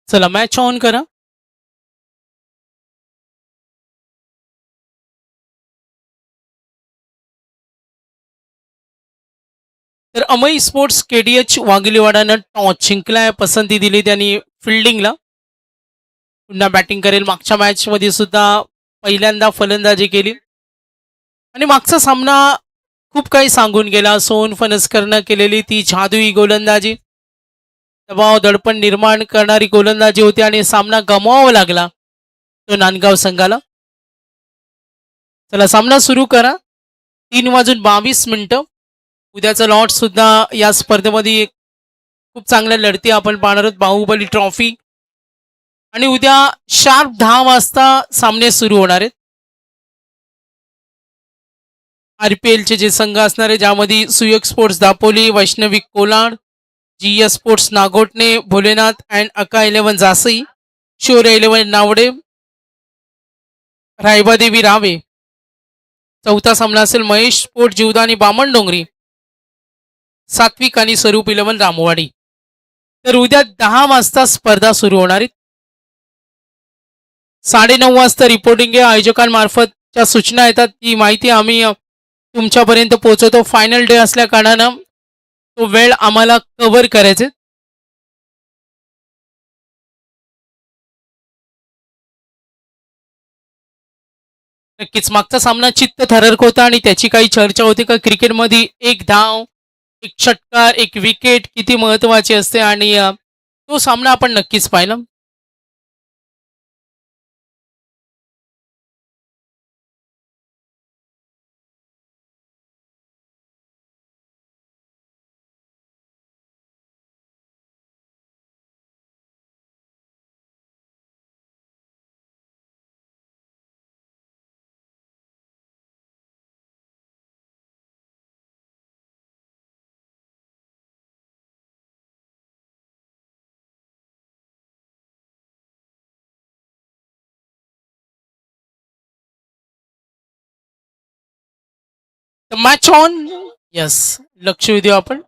चला match on करा. तर अमय स्पोर्ट्स केडीएच वाघिलीवाडानं टॉस जिंकलाय. पसंती दिली त्यांनी फिल्डिंगला. पुन्हा बॅटिंग करेल. मागच्या मॅच मध्ये सुद्धा पहिल्यांदा फलंदाजी केली आणि मागचा सामना खूप काही सांगून गेला. सोन फणसकरनं केलेली ती जादुई गोलंदाजी, दबाव दडपण निर्माण करणारी गोलंदाजी होती आणि सामना गमवावा लागला तो नांदगाव संघाला. चला सामना सुरू करा. 3:22 उद्याचं लॉट सुद्धा या स्पर्धेमध्ये खूप चांगल्या लढती आपण पाहणार आहोत. बाहुबली ट्रॉफी आणि उद्या शार्प 10 वाजता सामने सुरू होणार आहेत. आरपीएलचे जे संघ असणार आहे ज्यामध्ये Suyog sports Dapoli, Vaishnavi Kolad, GS sports Nagothane, Bholenath and अका 11 जासई, शौर्य 11 नावडे, रायबादेवी रावे. चौथा सामना असेल महेश स्पोर्ट जीवदानी बामणडोंगरी, सात्विक आणि स्वरूप 11 रामवाडी. तर उद्या 10 वाजता स्पर्धा सुरू होणार आहे. 9:30 वाजता रिपोर्टिंग आहे. आयोजकांमार्फतच्या सूचना येतात ती माहिती आम्ही तुमच्यापर्यंत पोहोचवतो. फायनल डे असल्या कारणानं तो वेळ आम्हाला कव्हर करायचे. नक्कीच मागचा सामना चित्त थरक होता आणि त्याची काही चर्चा होती का क्रिकेटमध्ये एक धाव, एक षटकार, एक विकेट किती महत्वाची असते आणि तो सामना आपण नक्कीच पाहिला. Match on. यस, लक्ष देऊ आपण.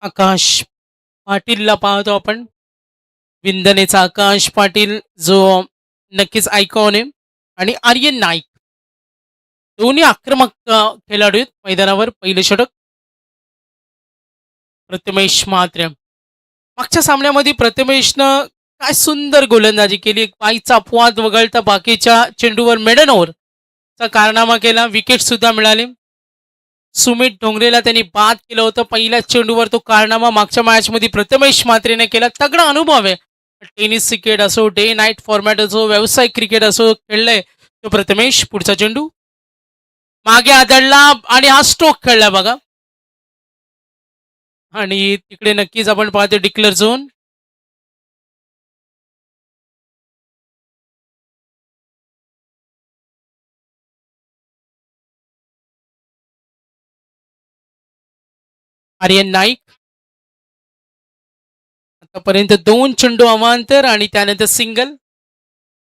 आकाश पाटीलला पाहतो आपण. विंदनेचा आकाश पाटील जो नक्कीच आयकॉन आहे. आणि आर्यन नाईक दोन्ही आक्रमक खेळाडू आहेत मैदानावर. पहिले षटक प्रथमेश मात्र. मागच्या सामन्यामध्ये प्रथमेशनं काय सुंदर गोलंदाजी केली. एक पायचा अपवाद वगळता बाकीच्या चेंडूवर मेडन ओव्हरचा कारनामा केला. विकेट सुद्धा मिळाले. सुमित ढोंगरेला त्यांनी बाद केलं होतं पहिल्याच चेंडूवर. तो कारनामा मागच्या मॅचमध्ये प्रथमेश मात्रेने केला. तगडा अनुभव आहे. टेनिस क्रिकेट असो, डे नाईट फॉर्मॅट असो, व्यावसायिक क्रिकेट असो, खेळलंय तो प्रथमेश. पुढचा चेंडू मागे आदळला आणि हा स्ट्रोक खेळला बघा. आणि तिकडे नक्कीच आपण पाहतो डिक्लेअर झोन. आर्यन नाईक आतापर्यंत 2 चेंडू अवांतर आणि त्यानंतर सिंगल.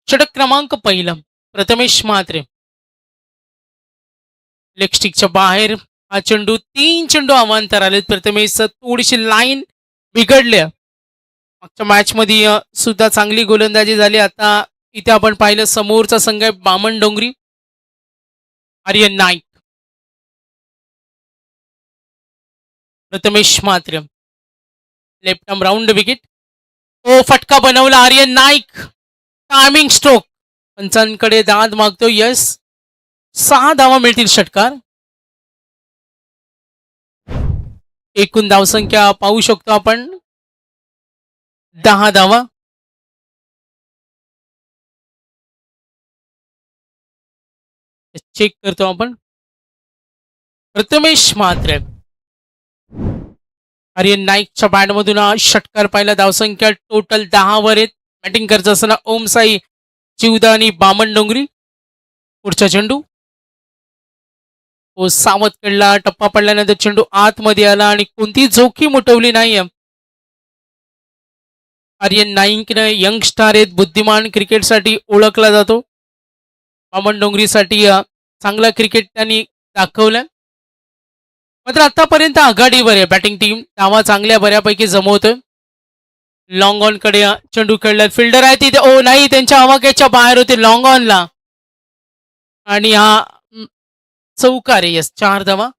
षटक क्रमांक पहिला प्रथमेश म्हात्रे. लेग स्टिकच्या बाहेर हा चेंडू. 3 चेंडू अवांतर आले. प्रथमेश थोडीशी लाईन बिघडल्या. मागच्या मॅच मध्ये सुद्धा चांगली गोलंदाजी झाली. आता इथे आपण पाहिलं समोरचा संघ आहे बामण डोंगरी. आर्यन नाईक, प्रथमेश मात्र. Left arm round wicket. Oh फटका बनवला आर्यन नाईक. Timing stroke. पंचांकडे दाद मागतो. यस, 6 धावा मिळतील षटकार. एकूण धावसंख्या पाहू शकतो आपण 10 धावा. चेक करतो आपण. प्रथमेश मात्र. आर्यन नाईकच्या बॅटमधून षटकार पाहिला. धावसंख्या टोटल 10 वर आहेत. बॅटिंग करत असताना ओम साई चिवदा आणि बामण डोंगरी. पुढचा चेंडू तो सावध कडला. टप्पा पडल्यानंतर चेंडू आतमध्ये आला आणि कोणती जोखीम उठवली नाही. आर्यन नाईकनं यंग स्टार आहेत. बुद्धिमान क्रिकेटसाठी ओळखला जातो. बामण डोंगरीसाठी चांगला क्रिकेट त्यांनी दाखवलं. मात्र आतापर्यंत आघाडीवर आहे बॅटिंग टीम. धावा चांगल्या बऱ्यापैकी जमवतोय. लॉंग ऑन कडे चेंडू खेळला. फिल्डर आहे तिथे, ओ नाही, त्यांच्या आवाक्याच्या बाहेर होते लॉंग ऑनला. आणि हा चौकार आहे. यस, 4 धावा.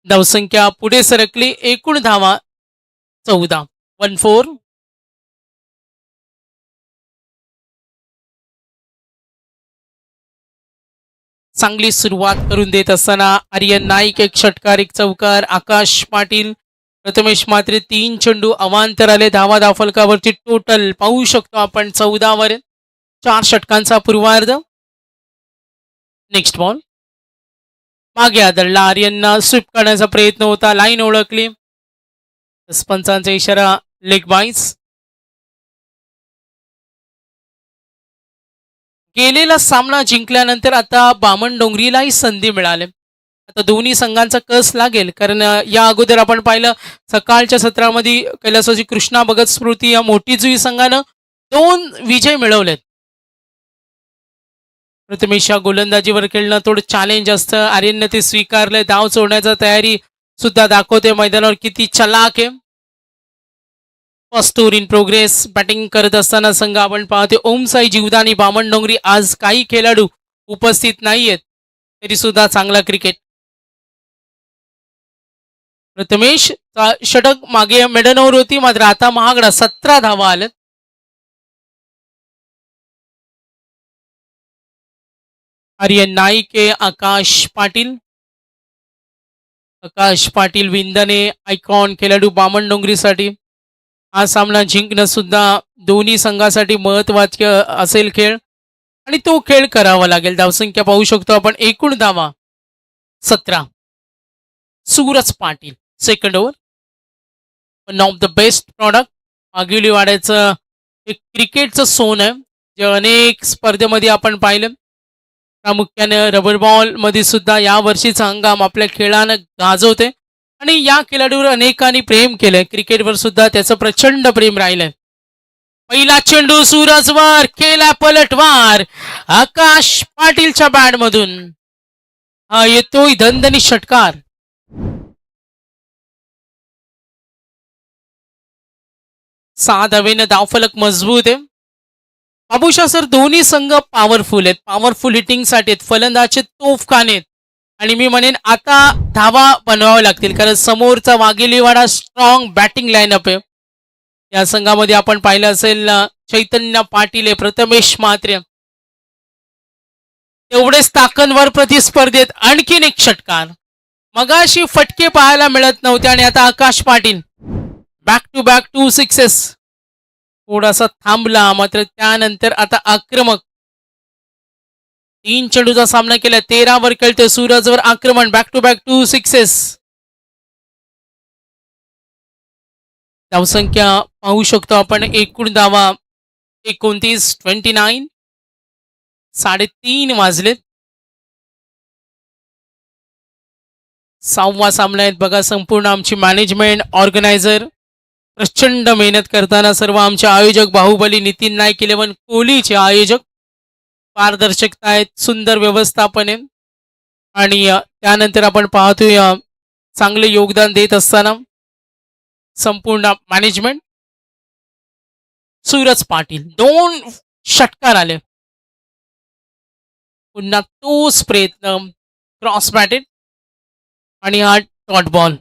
धावसंख्या पुढे सरकली. एकूण धावा 14. 1-4. चांगली सुरुवात करून देत असताना आर्यन नाईक एक षटकार, एक चौकार. आकाश पाटील, प्रथमेश मात्रे 3 चेंडू अवांतर आले. धावा धावफलकावरची टोटल पाहू शकतो आपण 14 वर. 4 षटकांचा पूर्वार्ध. नेक्स्ट बॉल मागे आदळला. आर्यनना स्वीप करण्याचा प्रयत्न होता. लाईन ओळखली. पंचांचा इशारा, लेग बाईस. गेलेला सामना जिंकल्यानंतर आता बामणडोंगरीलाही संधी मिळाली. आता दोन्ही संघांचा कस लागेल, कारण या अगोदर आपण पाहिलं सकाळच्या सत्रामध्ये कैलासवासी कृष्णा भगत स्मृती या मोठीजुई संघानं 2 विजय मिळवलेत. प्रथमेश गोलंदाजीवर खेळणं थोडं चॅलेंज असतं. आर्यनने ते स्वीकारलंय. धाव सोडण्याचा तयारी सुद्धा दाखवते. मैदानावर किती चलाक आहे. First over in progress. Batting करत असताना संघ आपण पाहतो ओमसाई जीवदानी बामणडोंगरी. आज काही खेळाडू उपस्थित नाहीयेत, तरी सुद्धा चांगला क्रिकेट. प्रथमेश षटक मागे मिडन ओव्हर होती, मात्र आता महागडा 17 धावा आल्यात. आर्यन नाईक, आकाश पाटील. आकाश पाटील विंदने आयकॉन खेळाडू बामणडोंगरीसाठी. हा सामना जिंकणं सुद्धा दोन्ही संघासाठी महत्वाचे असेल खेळ, आणि तो खेळ करावा लागेल. धावसंख्या पाहू शकतो आपण. एकूण धावा 17. Suraj Patil second over. One of the best product. मागिवली वाड्याचं एक क्रिकेटचं सोन आहे, जे अनेक स्पर्धेमध्ये आपण पाहिलं. प्रामुख्याने रबर बॉल मध्ये सुद्धा या वर्षीचा हंगाम आपल्या खेळानं गाजवते, आणि या खेळाडूवर अनेकांनी प्रेम केलंय. क्रिकेटवर सुद्धा त्याचं प्रचंड प्रेम राहिलंय. पहिला चेंडू सूरजवर, केला पलटवार आकाश पाटीलच्या बॅटमधून. हा येतोय दणदणीत षटकार. 6 धावेनं धावफलक मजबूत आहे. बाबूशा सर, दोन्ही संघ पॉवरफुल आहेत. पॉवरफुल हिटिंगसाठी आहेत. फलंदाजचे तोफखाने आहेत. आणि मी म्हणेन आता धावा बनवाव्या लागतील, कारण समोरचा वाघेलीवाडा स्ट्रॉंग बॅटिंग लाईनअप आहे. या संघामध्ये आपण पाहिलं असेल चैतन्य पाटील आहे, प्रथमेश म्हात्रे. तेवढेच ताकदवर प्रतिस्पर्धेत. आणखीन एक षटकार. मगाशी फटके पाहायला मिळत नव्हते, आणि आता Akash Patil back to back 2 sixes. थोडासा थांबला, मात्र त्यानंतर आता आक्रमक. 3 चेंडूचा सामना केला. 13 वर खेळते. सूरजवर आक्रमण. Back to back 2 sixes. धावसंख्या पाहू शकतो आपण. एकूण धावा 29. 29. 3:30 वाजलेत. 6वा सामना आहेत बघा. संपूर्ण आमची मॅनेजमेंट, ऑर्गनायझर प्रचंड मेहनत करताना सर्व आमचे आयोजक बाहुबली नितीन नाईक 11 कोहलीचे आयोजक. पारदर्शकता आहेत, सुंदर व्यवस्थापन आहे, आणि त्यानंतर आपण पाहतोय चांगले योगदान देत असताना संपूर्ण मॅनेजमेंट. सूरज पाटील 2 षटकार आले. पुन्हा तोच प्रयत्न. क्रॉस बॅटेड, आणि हा डॉट बॉल.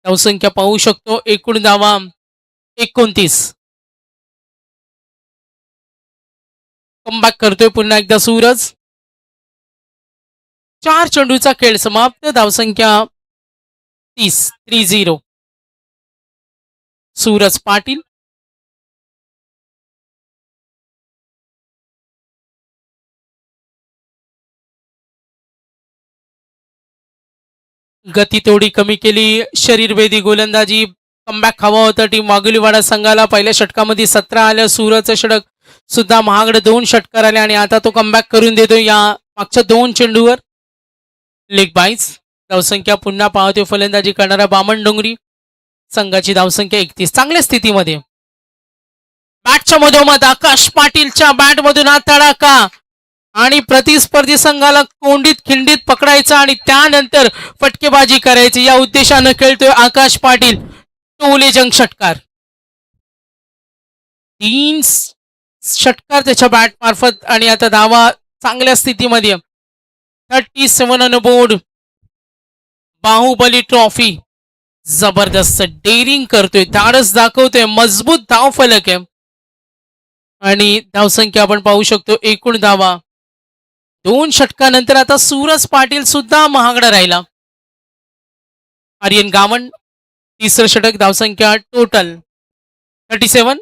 धावसंख्या पाहू शकतो. एकूण धावा 29. कमबॅक करतोय पुन्हा एकदा सूरज. 4 चेंडूचा खेळ समाप्त. धावसंख्या 30. सूरज पाटील. गती थोडी कमी केली. शरीरभेदी गोलंदाजी. कमबॅक हवा होता टीम वाघोलीवाडा संघाला. पहिल्या षटकामध्ये 17 आल्या. सूरजचं षटक सुद्धा महागडे 2 षटकार आले, आणि आता तो कमबॅक करून देतो या मागच्या 2 चेंडूवर. लेग बाईस. धावसंख्या पुन्हा पाहतोय फलंदाजी करणारा बामणडोंगरी संघाची धावसंख्या 31. चांगल्या स्थितीमध्ये. बॅटच्या मधोमध आकाश पाटीलच्या बॅटमधून हा तडाखा आणि प्रतिस्पर्धी संघाला कोंडीत खिंडीत पकडायचं आणि त्यानंतर फटकेबाजी करायची या उद्देशानं खेळतोय आकाश पाटील. टोले जंग षटकार, 3 षटकार त्याच्या बॅट मार्फत आणि आता धावा चांगल्या स्थितीमध्ये. 37 ऑन बोर्ड. बाहुबली ट्रॉफी जबरदस्त डेअरिंग करतोय, धाडस दाखवतोय, मजबूत धाव फलक आहे आणि धावसंख्या आपण पाहू शकतो. एकूण धावा 2 षटकानंतर आता सूरज पाटील सुद्धा महागडा राहिला. आर्यन गावंड तिसरं षटक, धावसंख्या टोटल 37.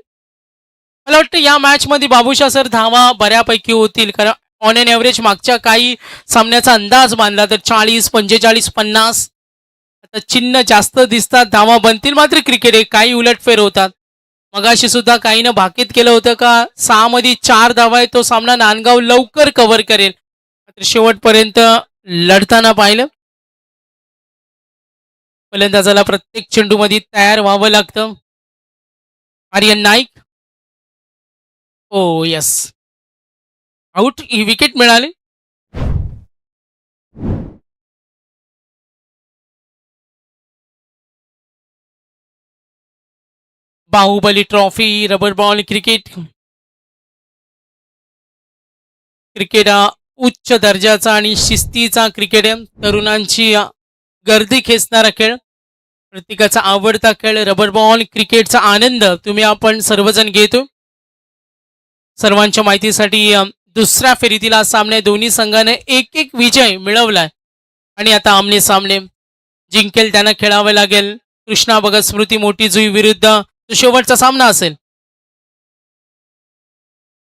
मला वाटतं या मॅच मध्ये बाबूशा सर धावा बऱ्यापैकी होतील, कारण ऑन एन एव्हरेज मागच्या काही सामन्याचा अंदाज बांधला तर 40, 45, 50 आता चिन्ह जास्त दिसतात, धावा बनतील. मात्र क्रिकेट आहे, काही उलटफेर होतात. मगाशी सुद्धा काहीनं भाकीत केलं होतं का 6 मध्ये 4 धावा आहे, तो सामना नांदगाव लवकर कव्हर करेल. मात्र शेवटपर्यंत लढताना पाहिलं. फलंदाजाला प्रत्येक चेंडूमध्ये तयार व्हावं लागतं. Aryan Naik, oh yes, out, ही विकेट मिळाली. Baahubali trophy rubber ball cricket. Cricket हा उच्च दर्जाचा आणि शिस्तीचा क्रिकेट आहे. तरुणांची गर्दी खेचणारा खेळ, प्रत्येकाचा आवडता खेळ रबर बॉल क्रिकेटचा आनंद तुम्ही आपण सर्वजण घेतो. सर्वांच्या माहितीसाठी दुसऱ्या फेरीतील आज सामने दोन्ही संघाने एक एक विजय मिळवलाय आणि आता आमने सामने जिंकेल त्यांना खेळावं लागेल. कृष्णा भगत स्मृती मोठी जुई विरुद्ध तो शेवटचा सामना असेल.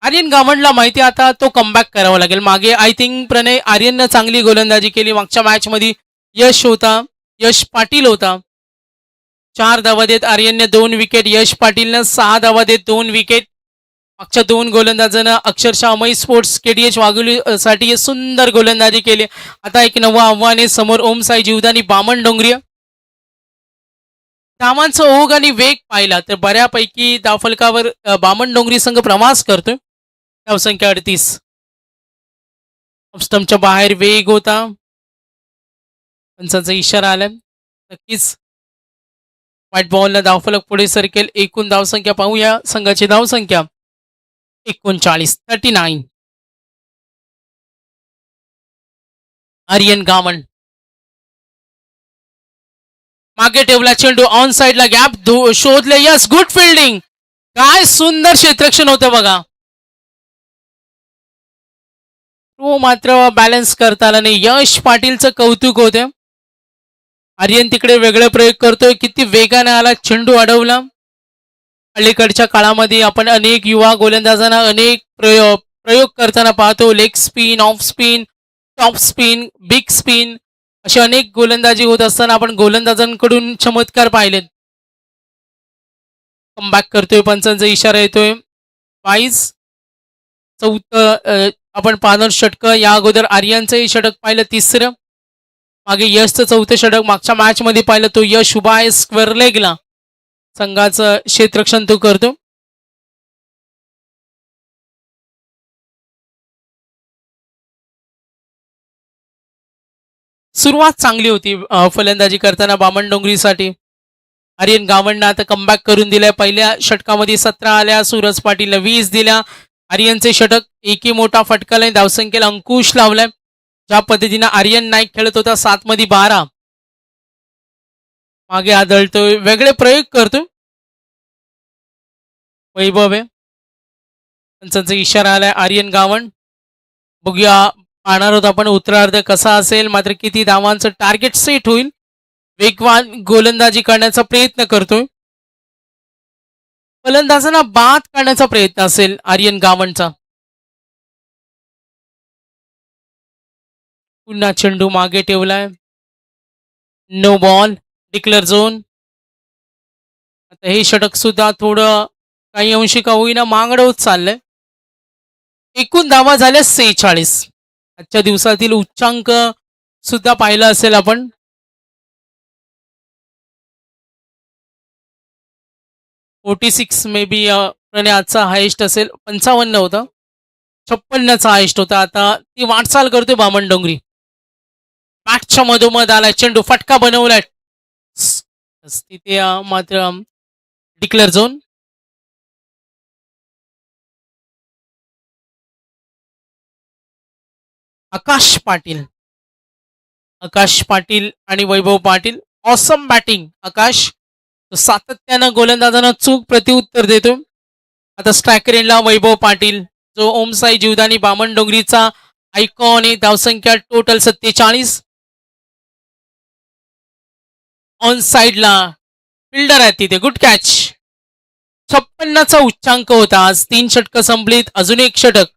आर्यन गावंडला माहिती आता तो कमबॅक करावा लागेल. मागे आय थिंक प्रणय आर्यननं चांगली गोलंदाजी केली. मागच्या मॅच मध्ये यश पाटील होता. 4 धावा देत आर्यनने 2 विकेट, यश पाटीलनं 6 धावा देत 2 विकेट. मागच्या 2 गोलंदाजांना अक्षरशः अमय स्पोर्ट्स केडीएच वाघोली साठी सुंदर गोलंदाजी केली. आता एक नवं आव्हान आहे समोर. ओम साई जीवदानी बामण डोंगरिया. धावांचा ओघ आणि वेग पाहिला तर बऱ्यापैकी धावफलकावर बामण डोंगरी संघ प्रवास करतोय. धावसंख्या 38. स्टंपच्या बाहेर वेग होता, पंचांचा इशारा आलाय. नक्कीच व्हाईट बॉलला धावफलक पुढे सरकेल. एकूण धावसंख्या पाहूया. संघाची धावसंख्या 39, 39. आर्यन गावंड मागे ठेवला चेंडू, ऑन साइडला गॅप शोधले. Yes, good fielding. काय सुंदर क्षेत्ररक्षण होतं बघा. तो मात्र बॅलन्स करता आला नाही. यश पाटीलचं कौतुक होते. आर्यन तिकडे वेगळे प्रयोग करतोय, किती वेगाने आला, चेंडू अडवला. अलीकडच्या काळामध्ये आपण अनेक युवा गोलंदाजांना अनेक प्रयोग करताना पाहतो. Leg spin, off spin, top spin, big spin, अशी अनेक गोलंदाजी होत असताना आपण गोलंदाजांकडून चमत्कार पाहिलेत. कमबॅक करतोय, पंचांचा इशारा येतोय. 22. चौथं आपण पाहणार षटक. या अगोदर आर्यनचंही षटक पाहिलं, तिसरं. मागे यशचं चौथं षटक मागच्या मॅच मध्ये पाहिलं, तो यश उभा आहे स्क्वेअर लेगला. संघाचं क्षेत्ररक्षण तो करतो. सुरुवात चांगली होती फलंदाजी करताना बामण डोंगरीसाठी. आर्यन गावंडनं आता कमबॅक करून दिलाय. पहिल्या षटकामध्ये 17 आल्या, सूरज पाटीलला 20 दिल्या. आर्यनचे षटक एकही मोठा फटकाला धावसंख्येला अंकुश लावलाय. ज्या पद्धतीनं आर्यन नाईक खेळत होता 7 मध्ये 12, मागे आदळतोय, वेगळे प्रयोग करतोय. वैभव आहे, त्यांचा इशारा आलाय. आर्यन गावंड बघूया, पाहणार आहोत आपण उत्तरार्ध कसा असेल. मात्र किती धावांचं टार्गेट सेट होईल. वेगवान गोलंदाजी करण्याचा प्रयत्न करतोय. फलंदाजांना बाद करण्याचा प्रयत्न असेल आर्यन गावंडचा. पुन्हा चेंडू मागे ठेवलाय. No ball, declare zone. आता हे षटक सुद्धा थोडं काही अंशी का होईना मागडं होत चाललंय. एकूण धावा झाल्या 46. आजच्या दिवसातील उच्चांक सुद्धा पाहिला असेल आपण. $46 मे बी आणि आजचा हायेस्ट असेल 55 होता. 56चा हायेस्ट होता. आता ती वाटचाल करतोय बामण डोंगरी. बॅटच्या मधोमध आलाय चेंडू फटका बनवलाय. तिथे मात्र डिक्लेअर झोन. आकाश पाटील. आकाश पाटील आणि वैभव पाटील ऑसम बॅटिंग. आकाश सातत्यानं गोलंदाजांना चूक प्रत्युत्तर देतो. आता स्ट्रायकर एंडला वैभव पाटील जो ओमसाई जीवदानी बामण डोंगरीचा आयकॉन आहे. धावसंख्या टोटल 47. ऑन साइडला फिल्डर आहे तिथे. Good catch. 56चा उच्चांक होता. आज 3 षटकं संपलीत. अजून एक षटक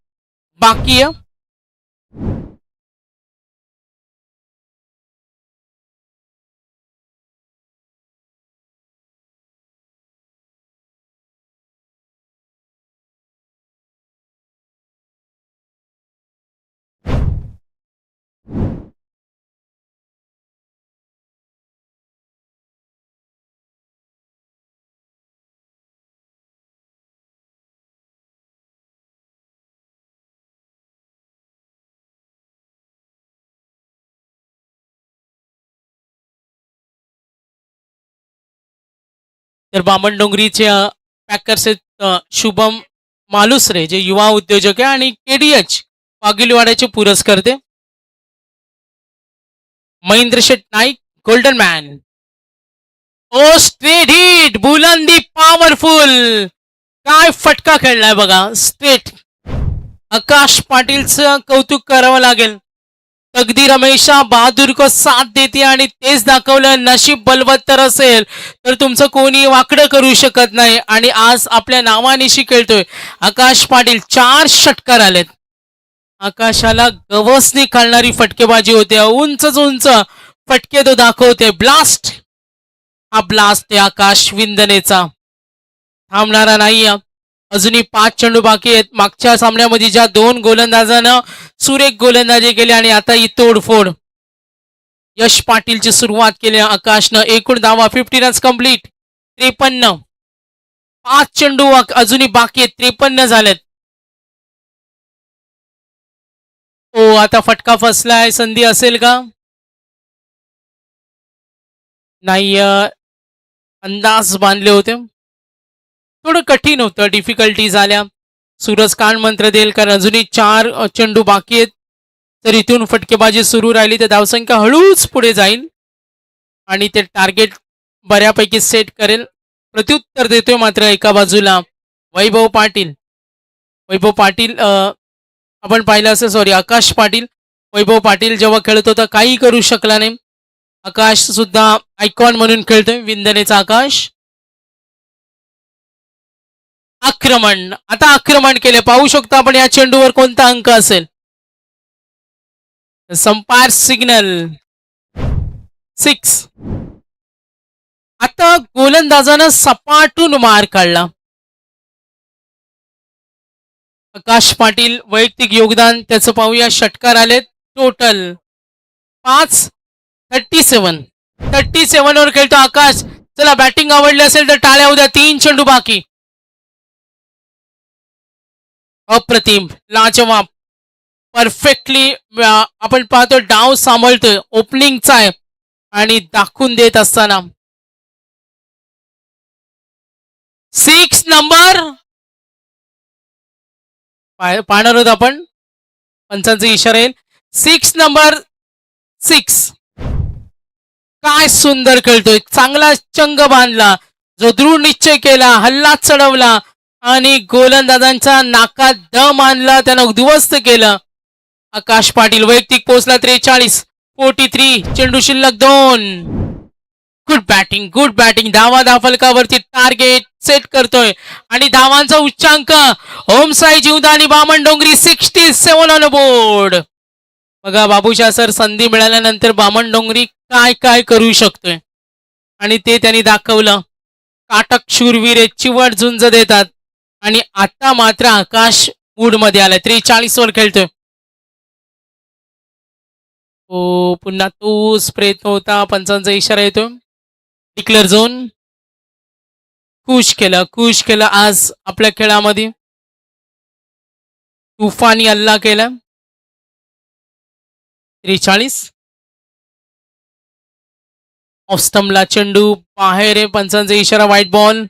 बाकी आहे. तर बामण डोंगरीचे पॅकर्स आहेत शुभम मालुसरे जे युवा उद्योजक आहे आणि केडीएच वाघिलवाड्याचे पुरस्कर्ते महेंद्र शेठ नाईक गोल्डन मॅन. ओ स्ट्रेट हिट बुलंदी पॉवरफुल. काय फटका खेळलाय बघा स्ट्रेट. आकाश पाटीलचं कौतुक करावं लागेल. तकदीर हमेशा बहादूर को साथ देते आणि तेच दाखवलं. नशीब बलवत्तर असेल तर तुमचं कोणी वाकडं करू शकत नाही आणि आज आपल्या नावानिशी खेळतोय आकाश पाटील. 4 षटकार आलेत. आकाशाला गवसनी खालणारी फटकेबाजी होते. उंचच उंच फटके तो दाखवते. ब्लास्ट. हा ब्लास्ट आहे आकाश विंदनेचा. थांबणारा नाही. अजूनही 5 चेंडू बाकी आहेत. मागच्या सामन्यामध्ये ज्या 2 गोलंदाजानं सुरेख गोलंदाजी केली आणि आता ही तोडफोड. यश पाटीलची सुरुवात केली आकाशनं. एकूण धावा 50 रन्स कंप्लीट. 53. 5 चेंडू अजूनही बाकी आहेत. 53 झालेत. ओ आता फटका फसलाय. संधी असेल का? नाही. अंदाज बांधले होते. थोडं कठीण होतं. डिफिकल्टीज आल्या. सूरज कान मंत्र देईल कारण अजूनही 4 चेंडू बाकी आहेत. तर इथून फटकेबाजी सुरू राहिली तर धावसंख्या हळूच पुढे जाईल आणि ते टार्गेट बऱ्यापैकी सेट करेल. प्रत्युत्तर देतोय मात्र एका बाजूला वैभव पाटील. वैभव पाटील आपण पाहिलं असेल सॉरी आकाश पाटील. वैभव पाटील जेव्हा खेळत होता काही करू शकला नाही. आकाश सुद्धा आयकॉन म्हणून खेळतोय विंदनेचा आकाश. आक्रमण. आता आक्रमण केले. पाहू शकतो आपण या चेंडूवर कोणता अंक असेल. संपायर सिग्नल 6. आता गोलंदाजानं सपाटून मार काढला. आकाश पाटील वैयक्तिक योगदान त्याचं पाहूया. षटकार आलेत टोटल 5. 37. 37 वर खेळतो आकाश. चला बॅटिंग आवडली असेल तर टाळ्या उद्या. 3 चेंडू बाकी. अप्रतिम. लाजवाब. परफेक्टली आपण पाहतो डाव सांभाळतोय. ओपनिंगचा आहे आणि दाखवून देत असताना 6 नंबर पाहणार आहोत आपण. पंचांचा इशारा येईल. 6 नंबर 6. काय सुंदर खेळतोय. चांगला चंग बांधला. जो दृढ निश्चय केला. हल्ला चढवला आणि गोलंदाजांचा नाकात दम आणला. त्यानं उद्ध्वस्त केलं. आकाश पाटील वैयक्तिक पोहोचला 43. 43. चेंडू शिल्लक 2. Good batting. Good batting. धावा फलकावरती टार्गेट सेट करतोय आणि धावांचा उच्चांक ओमसाई जीवदानी बामण डोंगरी 67 ऑन बोर्ड. बघा बाबूशा सर संधी मिळाल्यानंतर बामण डोंगरी काय काय करू शकतोय आणि ते त्यांनी दाखवलं. काटक शूरवीर चिवट झुंज देतात आणि आता मात्र आकाश मूड मध्ये आलाय. 43 वर खेळतोय. ओ पुन्हा तोच प्रयत्न होता. पंचांचा इशारा येतो. Declare zone. खुश केलं आज आपल्या खेळामध्ये. तुफानी हल्ला केला. 43 ऑस्टमला चेंडू बाहेर आहे. पंचांचा इशारा व्हाईट बॉल.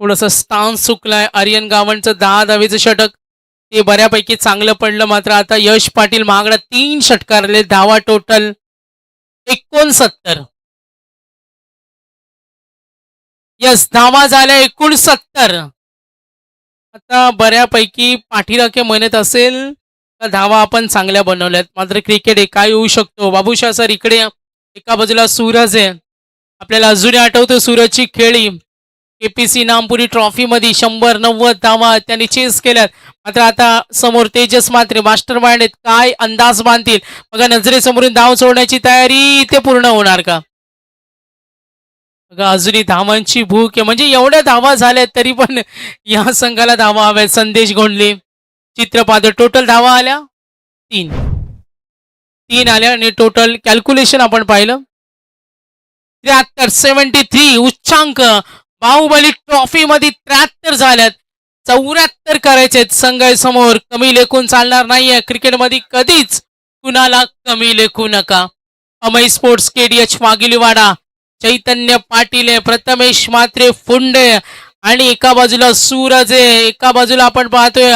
थोडंसं स्टान्स चुकलाय. आर्यन गावंडचं 10 धावेचं षटक ते बऱ्यापैकी चांगलं पडलं. मात्र आता यश पाटील महागडा 3 षटकारले. धावा टोटल 69. यस, धावा झाल्या 69. आता बऱ्यापैकी पाठीराखे म्हणत असेल तर धावा आपण चांगल्या बनवल्यात. मात्र क्रिकेट हे काय होऊ शकतो. बाबूशाह सर इकडे एका बाजूला सूरज आहे. आपल्याला अजूनही आठवतं सूरजची खेळी. केपीसी नामपुरी ट्रॉफीमध्ये 190 धावा त्यांनी चेस केल्यात. मात्र आता समोर तेजस मात्रे मास्टर माइंड आहेत. काय अंदाज बांधतील बघा. नजरेसमोरून धाव सोडण्याची तयारी. ते पूर्ण होणार का बघा. अजूनही धावांची भूक आहे. म्हणजे एवढ्या धावा झाल्यात तरी पण या संघाला धावा हव्यात. संदेश गोंडले चित्रपाद. टोटल धावा आल्या 3 आल्या आणि टोटल कॅल्क्युलेशन आपण पाहिलं 73 उच्चांक. बाहुबली ट्रॉफी मध्ये 73 झाल्यात. 74 करायचे संघासमोर. कमी लेखून चालणार नाहीये. क्रिकेटमध्ये कधीच कुणाला कमी लेखू नका. Amay sports KDH मागिलीवाडा. चैतन्य पाटील आहे. प्रथमेश मात्रे फुंडे आणि एका बाजूला सूरज आहे. एका बाजूला आपण पाहतोय